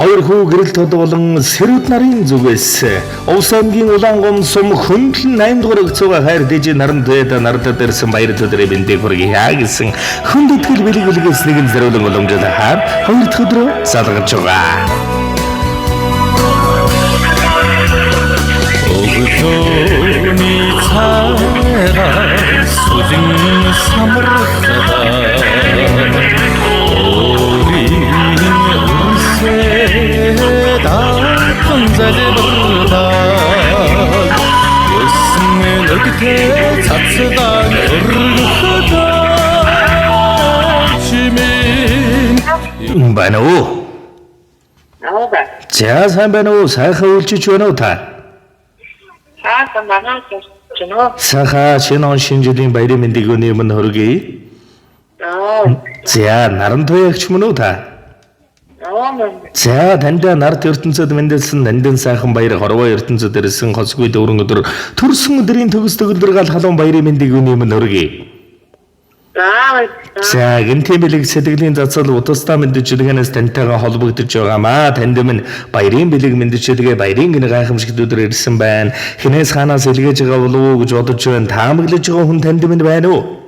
Хоёр хүү гэрэл тод болон Сэрүүд нарын зүгээс Увс аймгийн Улаангом сум хөндлөн 8 дугаар өгцөөгөө хайр дэж наран дээд нардад ирсэн баяр төдрөө бэлдээ хүргэе гэсэн хүндэтгэл бэлгээс нэгэн зориулан боломжтой хаар хоёр дахь өдрөө салгаж байгаа. Өгөөний цайгаа сүлэн самархада залбирда өсмөн өгтөө цацдаг өргөхөдөө чимээ байна уу? За сайн байна уу? Сайхан үйлчиж байна уу та? Сайхан байна уу? Сайхан шинэ жилийн баярын мэндийг өнөөмөн хүргэе. За наран туягч мөн үү та? За танд нарт ертөнцөд мэндэлсэн нандин сайхан баяр хорвоо ертөнцөд ирсэн хосгүй дөрөн өдөр төрсөн өдрийн төгс төгөлдөр гал халуун баярын мэндийг өнөөмөн хүргэе. За гинтэмэлэг сэтгэлийн зацал утастаа мэдчилгээнээс тантайгаа холбогдож байгаамаа. Танд минь баярын бэлэг мэдчилгээ баярын гин гайхамшигт өдөр ирсэн байна. Хинээс хаанаас илгээж байгаа болов уу гэж бодож байна. Таамаглаж байгаа хүн танд минь байна уу?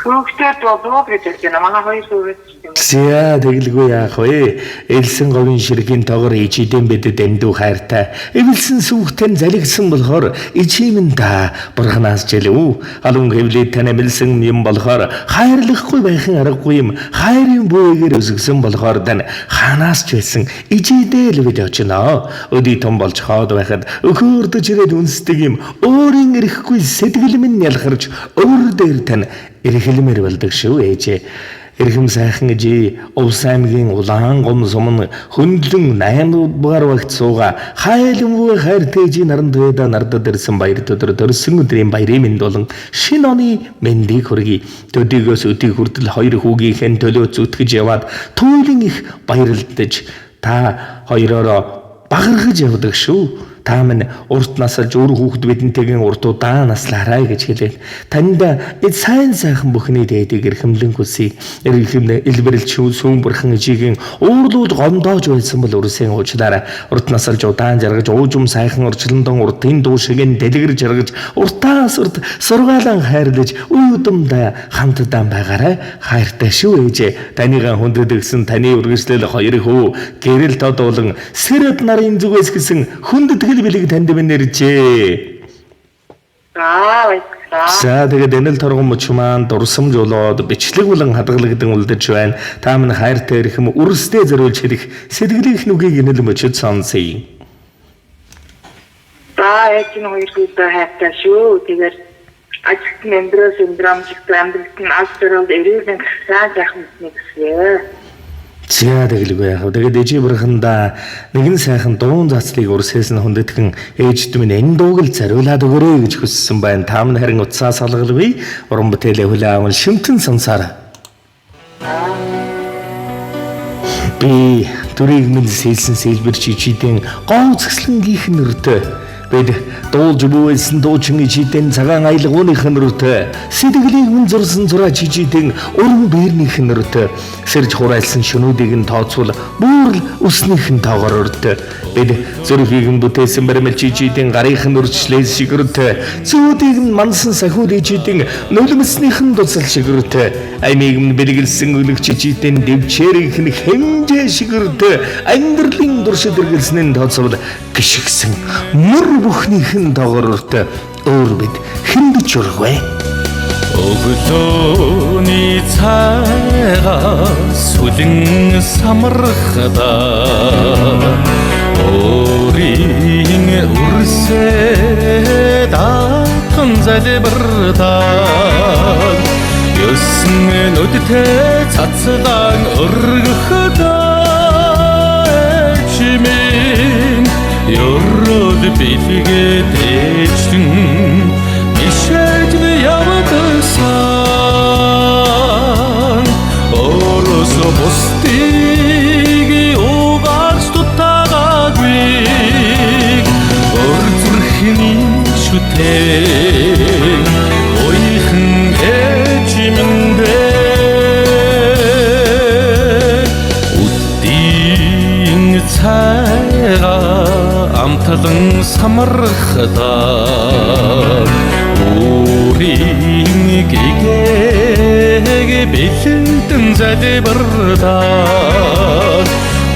Хүүхдээ бодвол гэж байна. Манай хоёр хүүхэд. Зя тэгэлгүй яах вэ? Элсэн говийн ширхийн тоогоор ичидэн бидэд эндүү хайртай. Эвэлсэн сүхтэн залгисан болохоор ичимэн та бурханаас жэлв. Халуун хэвлээ танай мэлсэн юм болохоор хайрлахгүй байхын аргагүй юм. Хайрын бөөгээр өсгсөн болохоор тань ханаас ч байсан ичидэл бид очно. Өдий том болж хаад байхад өхөөрдөж ирээд үнсдэг юм. Өөрийн эрэхгүй сэтгэл минь ялхарч өөр дээр тань эрхэлмэр болдог шүү ээжээ. Эрхэм сайхан ижи Увс аймгийн Улаангом сум хөндлөн 8 дугаар багт сууга хайлангүй хайр тээжи наран дээд нардад ирсэн баяр төдөр төрсөн өдрийн баярын мэнд болон шинэ оны мэндийг хүргэе. Төдийгөөс өдий хүртэл хоёр хүүгийнхэн төлөө зүтгэж яваад туйлын их баярлдаж та хоёроо багаргаж явдаг шүү. Та минь урт насалж өөр хүүхэд бидэнтэйгэн урт удаа наслаарай гэж хэлээд танд сайн сайхан бүхний дээдийг эрхэмлэн хүсье. Эрхэмнэ илбэрлж сүүн бурхан ижигийн уурлууд гомдоож байсан бол өрсөн уучлаарай. Урт насалж удаан жаргаж уужим сайхан орчлондон уртын дуу шигэн дэлгэр жаргаж уртаас урт сургаалan хайрлаж уудамдаа хамтдаа байгаарай. Хайртай шүү ээжээ. Танийгаа хүндэтгсэн таны үргэлжлэл хоёр хүү гэрэл тод болон Сэрүүд нарын зүгээс гисэн хүндэтгэл бэлэг танд минь иржээ. За тэгээд энэл торгон мөч маань дурсамж болоод бичлэг болон хадгалагдсан үлдэж байна. Та минь хайртай эрхэм үрсдээ зориулж хэлэх сэтгэлийн нүгийг энэл мөчөд сонсъё. Эцэн хоёр хүүтэй хайртай шүү. Тэгээд ажилт нэмдрөө синдромчт амьдралт нь астрал эрүүл сайн сайхан нэгсээ. За тэгэлгүй яах вэ? Тэгээд ижи бурханда нэгэн сайхан дуун зацлыг урсээс нь хүндэтгэн ээжд минь энэ дууг л зариулаад өгөрөө гэж хүссэн байна. Та минь харин утсаа салгалгүй уран бүтээлээ хүлээн аван шимтэн сонсаарай. Би түрийг минь сэлсэн сэлбэрч ичидэн гооцгслэнгийнх нөртөө бид дуулж бүвэлсэн дуучин ичидэн цагаан аялгууных нөртөө сэтгэлийг мөн зурсан зураач ичидэн уран биернийх нөртөө сэрж хурайлсан шөнүүдийг нь тооцвол бүр л өснийх нь тоогоор өртөө бид зүрхийг нь бүтээсэн баримлч ичидэн гарынх нь өрчлээс шигэртөө зүүдийг нь мансан сахиуд ичидэн нулимснийх нь дуцал шигэртөө аймыг нь бэлгэлсэн өлөгч ичидэн дэвчээрийнх нь хэмжээ шигэртөө амьдралын дуршид эргэлснэн тооцвол гიშгсэн мөр бүхнийхэн доогоортой өөр бид хиндэж ургвэ. Өглөөний цайгаа сүлэн самархада өөрийн үрсээ даатан залбирда ёсны нүдтэй цацлан өргөхөдөө чимээ Yorrod bilge değiştin İşedli yavrusan Orası bostigi uğaç tutağa güyük Orturhini şüten Oyhın geçiminde самархадаа өөрийн гэгээг бэлэнтэн залбирдаа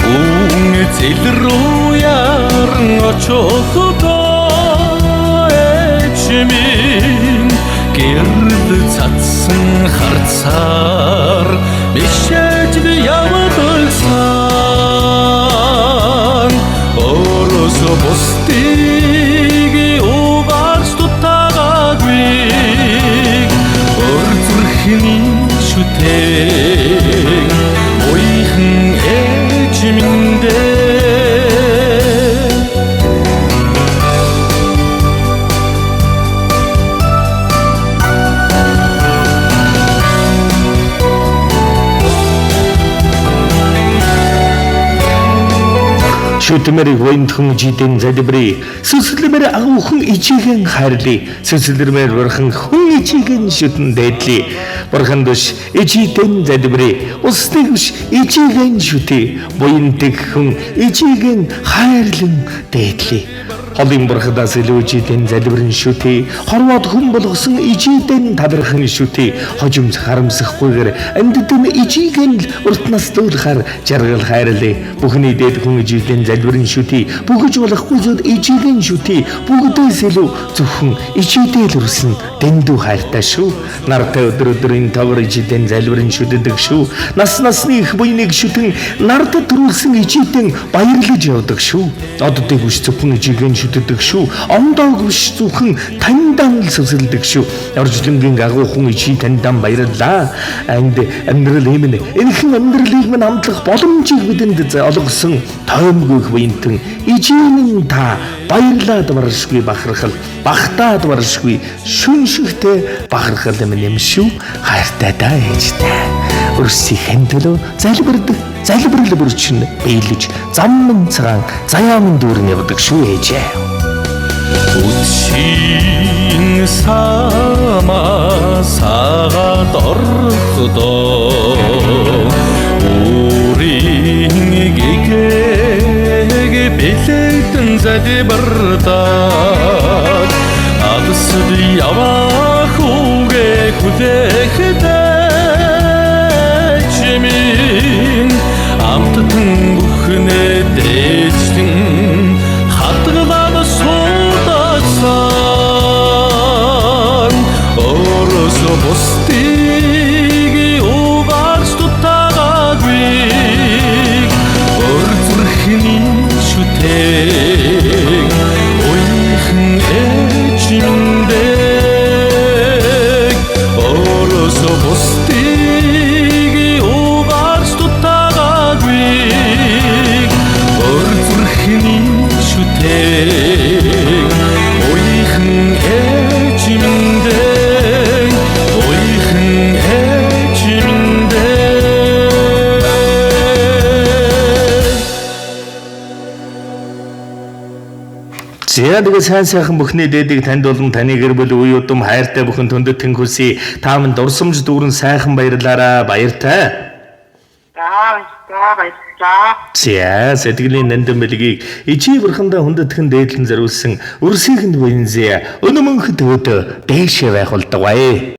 үн зэл рүү яран очихдоо эчмийн гэрэл цацсан харцаар бишэж явуулсан орос бостыг угаарч дутаагүй өрзөрхний шүтээ ойхан эчминдээ шүтмэрийг воинтхан жидэн залбирый сүслэмэр агуухан ичигэн хайрлий сүслэмэр бурхан хүн ичигэн шүтэн дээдлий бурхан дэш ичигэн залбирый устыг биш ичигэн шүтээ воинтэг хүн ичигэн хайрлан дээдлий холын бурхадаас илүү ичигэн залбирэн шүтээ хорвоод хүн болгосон ичигэн талархан шүтээ хожимс харамсахгүйгээр амьдтэн ичигэн уртнаас дуулахаар жаргал хайрлий бүхний дээд хүн ичигэн залбирэн шүтээ бүгэж болохгүй зүд ичигэн шүтээ бүгдээс илүү зөвхөн ичигдэл үрсэн дэндүү хайртай шүү нартай өдөр өдрийн тавар ичигэн залбирэн шүтдэг шүү нас насны их буйныг шүтэн нарт төрүүлсэн ичигэн баярлаж явдаг шүү оддыг биш зөвхөн ичигэн шүтдэг шүү ондоог биш зөвхөн таньдан л сүсэлдэг шүү оржлонгийн агуухан ичиг таньдан баярлаа энд амьдрал юм энэхэн амьдралыг минь амтлах боломжийг бидэнд олгосон тоймгүйх буянтан ичигэн та баярлаад баршгүй бахархал багтаад баршгүй шүншигтэй бахархал юм шүү хайртай даа ээжтэй өрсөхийн төлөө залбирал бүрчин биелж заммын цагаан заяамын дүүрэн явдаг шүү ээжээ үтшийн самаа сагаад орхдоо өөрийн гэгээг бэлэнтэн залбирдаа адсад явах үгээ хүлээхдээ чимийн амттан бүхнээ дээжлэн хатгалаад суудагсан орос бостыг угаарч дутаагүй өрзөрхний шүтээ ойхан эчминдээ орос бостыг угаарч дутаагүй өрзөрхний шүтээ ойхан эчминдээ ойхан эчминдээ зяадаг сайхан бүхний дээдийг танд болон таны гэр бүл үе удам хайртай бүхэн түндэт тэнхүсий тааман дурсамж дүүрэн сайхан баярлаараа баяртай зя сэтгэлийн нандин бэлгийг ичи бурхандаа хүндэтгэн дээдлэн зориулсан өрсөйхөнд буянзэ өнөмөнхөд өөдөө дээшээ байх болдог бай